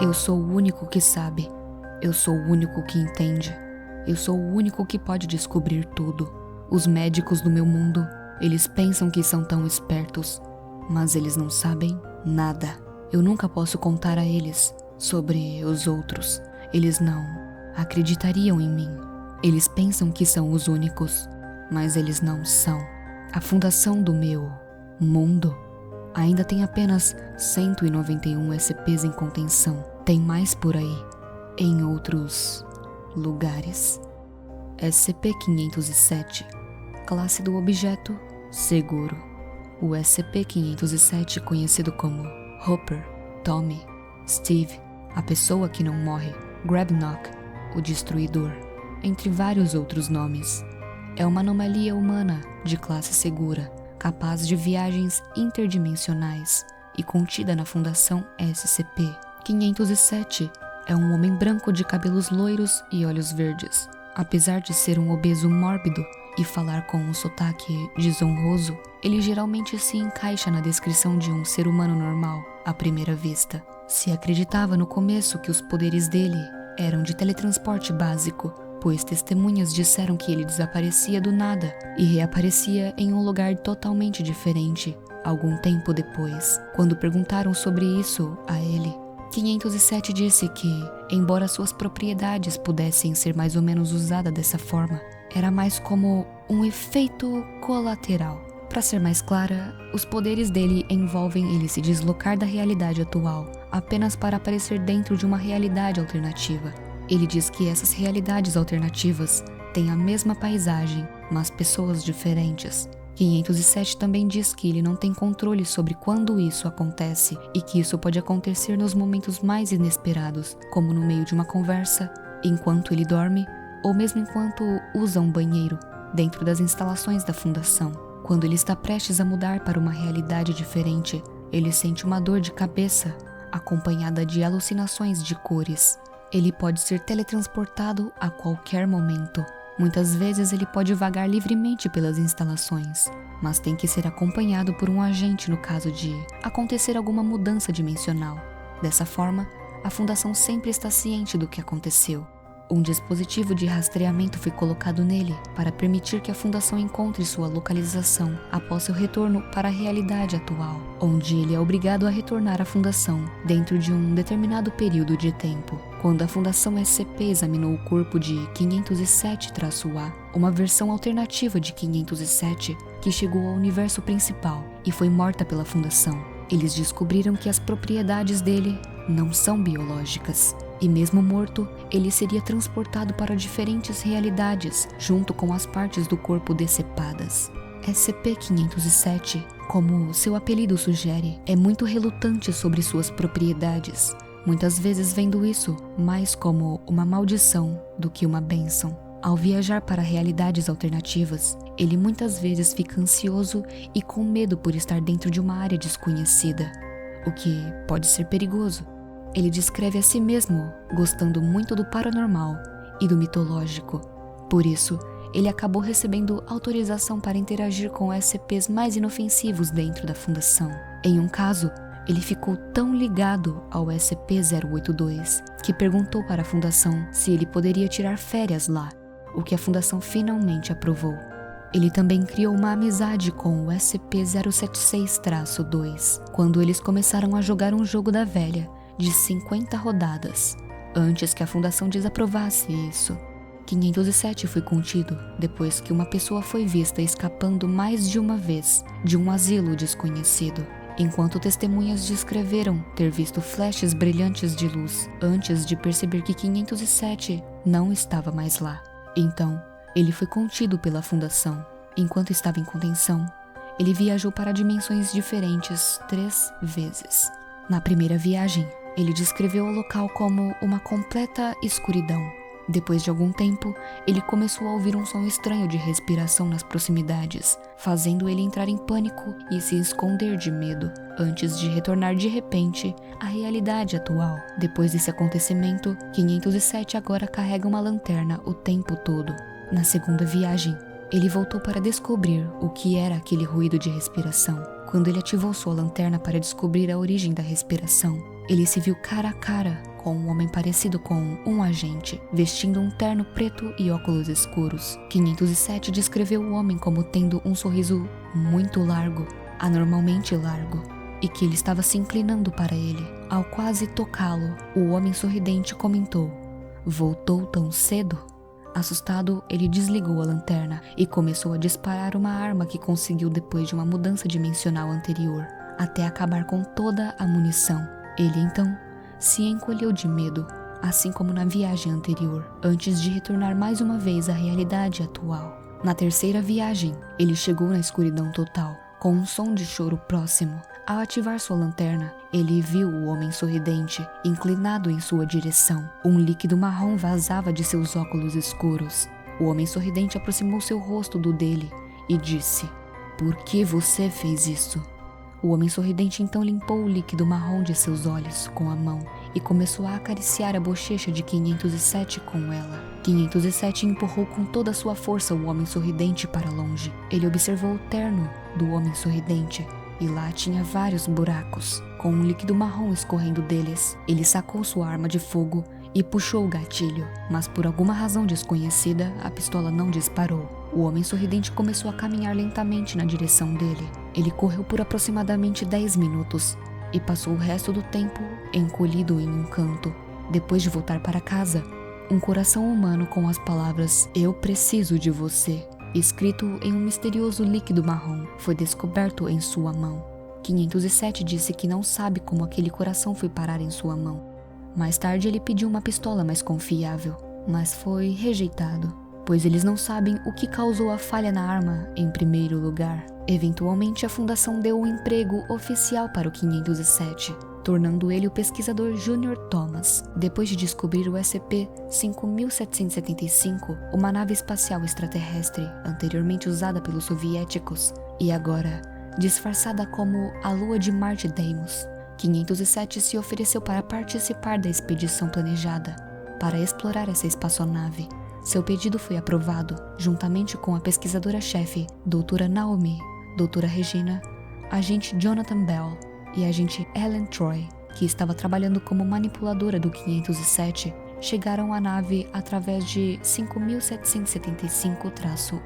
Eu sou o único que sabe. Eu sou o único que entende. Eu sou o único que pode descobrir tudo. Os médicos do meu mundo, eles pensam que são tão espertos, mas eles não sabem nada. Eu nunca posso contar a eles sobre os outros. Eles não acreditariam em mim. Eles pensam que são os únicos, mas eles não são. A fundação do meu mundo ainda tem apenas 191 SCPs em contenção. Tem mais por aí, em outros lugares. SCP-507, classe do objeto seguro. O SCP-507, conhecido como Hopper, Tommy, Steve, a pessoa que não morre, Grabnock, o destruidor, entre vários outros nomes. É uma anomalia humana de classe segura, capaz de viagens interdimensionais e contida na Fundação SCP-507. É um homem branco de cabelos loiros e olhos verdes. Apesar de ser um obeso mórbido e falar com um sotaque desonroso, ele geralmente se encaixa na descrição de um ser humano normal à primeira vista. Se acreditava no começo que os poderes dele eram de teletransporte básico, pois testemunhas disseram que ele desaparecia do nada e reaparecia em um lugar totalmente diferente algum tempo depois. Quando perguntaram sobre isso a ele, 507 disse que, embora suas propriedades pudessem ser mais ou menos usadas dessa forma, era mais como um efeito colateral. Para ser mais clara, os poderes dele envolvem ele se deslocar da realidade atual apenas para aparecer dentro de uma realidade alternativa. Ele diz que essas realidades alternativas têm a mesma paisagem, mas pessoas diferentes. 507 também diz que ele não tem controle sobre quando isso acontece e que isso pode acontecer nos momentos mais inesperados, como no meio de uma conversa, enquanto ele dorme ou mesmo enquanto usa um banheiro dentro das instalações da fundação. Quando ele está prestes a mudar para uma realidade diferente, ele sente uma dor de cabeça acompanhada de alucinações de cores. Ele pode ser teletransportado a qualquer momento. Muitas vezes ele pode vagar livremente pelas instalações, mas tem que ser acompanhado por um agente no caso de acontecer alguma mudança dimensional. Dessa forma, a Fundação sempre está ciente do que aconteceu. Um dispositivo de rastreamento foi colocado nele para permitir que a Fundação encontre sua localização após seu retorno para a realidade atual, onde ele é obrigado a retornar à Fundação dentro de um determinado período de tempo. Quando a Fundação SCP examinou o corpo de 507-A, uma versão alternativa de 507 que chegou ao universo principal e foi morta pela Fundação, eles descobriram que as propriedades dele não são biológicas. E mesmo morto, ele seria transportado para diferentes realidades, junto com as partes do corpo decepadas. SCP-507, como seu apelido sugere, é muito relutante sobre suas propriedades, muitas vezes vendo isso mais como uma maldição do que uma bênção. Ao viajar para realidades alternativas, ele muitas vezes fica ansioso e com medo por estar dentro de uma área desconhecida, o que pode ser perigoso. Ele descreve a si mesmo gostando muito do paranormal e do mitológico. Por isso, ele acabou recebendo autorização para interagir com SCPs mais inofensivos dentro da Fundação. Em um caso, ele ficou tão ligado ao SCP-082 que perguntou para a Fundação se ele poderia tirar férias lá, o que a Fundação finalmente aprovou. Ele também criou uma amizade com o SCP-076-2, quando eles começaram a jogar um jogo da velha, de 50 rodadas, antes que a Fundação desaprovasse isso. 507 foi contido depois que uma pessoa foi vista escapando mais de uma vez de um asilo desconhecido, enquanto testemunhas descreveram ter visto flashes brilhantes de luz antes de perceber que 507 não estava mais lá. Então, ele foi contido pela Fundação. Enquanto estava em contenção, ele viajou para dimensões diferentes 3 vezes. Na primeira viagem, ele descreveu o local como uma completa escuridão. Depois de algum tempo, ele começou a ouvir um som estranho de respiração nas proximidades, fazendo ele entrar em pânico e se esconder de medo, antes de retornar de repente à realidade atual. Depois desse acontecimento, 507 agora carrega uma lanterna o tempo todo. Na segunda viagem, ele voltou para descobrir o que era aquele ruído de respiração. Quando ele ativou sua lanterna para descobrir a origem da respiração, ele se viu cara a cara com um homem parecido com um agente, vestindo um terno preto e óculos escuros. 507 descreveu o homem como tendo um sorriso muito largo, anormalmente largo, e que ele estava se inclinando para ele. Ao quase tocá-lo, o homem sorridente comentou: "Voltou tão cedo?" Assustado, ele desligou a lanterna e começou a disparar uma arma que conseguiu depois de uma mudança dimensional anterior, até acabar com toda a munição. Ele então se encolheu de medo, assim como na viagem anterior, antes de retornar mais uma vez à realidade atual. Na terceira viagem, ele chegou na escuridão total, com um som de choro próximo. Ao ativar sua lanterna, ele viu o homem sorridente, inclinado em sua direção. Um líquido marrom vazava de seus óculos escuros. O homem sorridente aproximou seu rosto do dele e disse: "Por que você fez isso?" O homem sorridente então limpou o líquido marrom de seus olhos com a mão e começou a acariciar a bochecha de 507 com ela. 507 empurrou com toda a sua força o homem sorridente para longe. Ele observou o terno do homem sorridente e lá tinha vários buracos, com um líquido marrom escorrendo deles. Ele sacou sua arma de fogo e puxou o gatilho, mas por alguma razão desconhecida, a pistola não disparou. O homem sorridente começou a caminhar lentamente na direção dele. Ele correu por aproximadamente 10 minutos e passou o resto do tempo encolhido em um canto. Depois de voltar para casa, um coração humano com as palavras "Eu preciso de você", escrito em um misterioso líquido marrom, foi descoberto em sua mão. 507 disse que não sabe como aquele coração foi parar em sua mão. Mais tarde ele pediu uma pistola mais confiável, mas foi rejeitado, pois eles não sabem o que causou a falha na arma em primeiro lugar. Eventualmente a fundação deu um emprego oficial para o 507, tornando ele o pesquisador Junior Thomas, depois de descobrir o SCP-5775, uma nave espacial extraterrestre anteriormente usada pelos soviéticos e agora disfarçada como a Lua de Marte Deimos. 507 se ofereceu para participar da expedição planejada para explorar essa espaçonave. Seu pedido foi aprovado, juntamente com a pesquisadora-chefe, Doutora Naomi, Doutora Regina, agente Jonathan Bell e agente Ellen Troy, que estava trabalhando como manipuladora do 507, chegaram à nave através de 5775-1,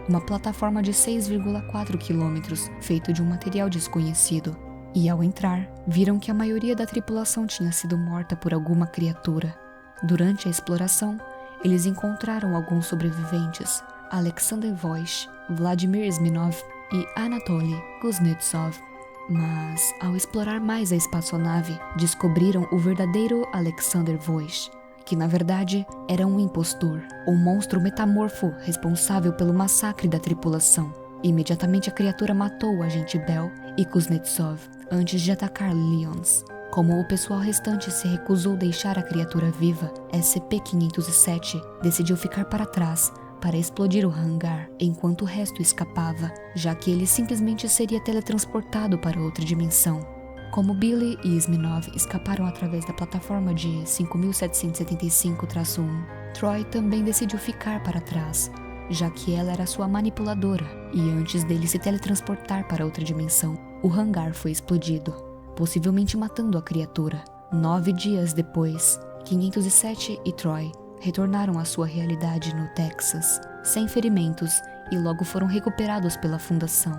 uma plataforma de 6,4 quilômetros feito de um material desconhecido. E ao entrar, viram que a maioria da tripulação tinha sido morta por alguma criatura. Durante a exploração, eles encontraram alguns sobreviventes: Alexander Voish, Vladimir Smirnov e Anatoly Kuznetsov. Mas, ao explorar mais a espaçonave, descobriram o verdadeiro Alexander Voish, que na verdade era um impostor, um monstro metamorfo responsável pelo massacre da tripulação. Imediatamente a criatura matou o agente Bell e Kuznetsov antes de atacar Lyons. Como o pessoal restante se recusou a deixar a criatura viva, SCP-507 decidiu ficar para trás para explodir o hangar enquanto o resto escapava, já que ele simplesmente seria teletransportado para outra dimensão. Como Billy e Smirnov escaparam através da plataforma de 5775-1, Troy também decidiu ficar para trás, já que ela era sua manipuladora, e antes dele se teletransportar para outra dimensão, o hangar foi explodido, possivelmente matando a criatura. 9 dias depois, 507 e Troy retornaram à sua realidade no Texas, sem ferimentos, e logo foram recuperados pela Fundação.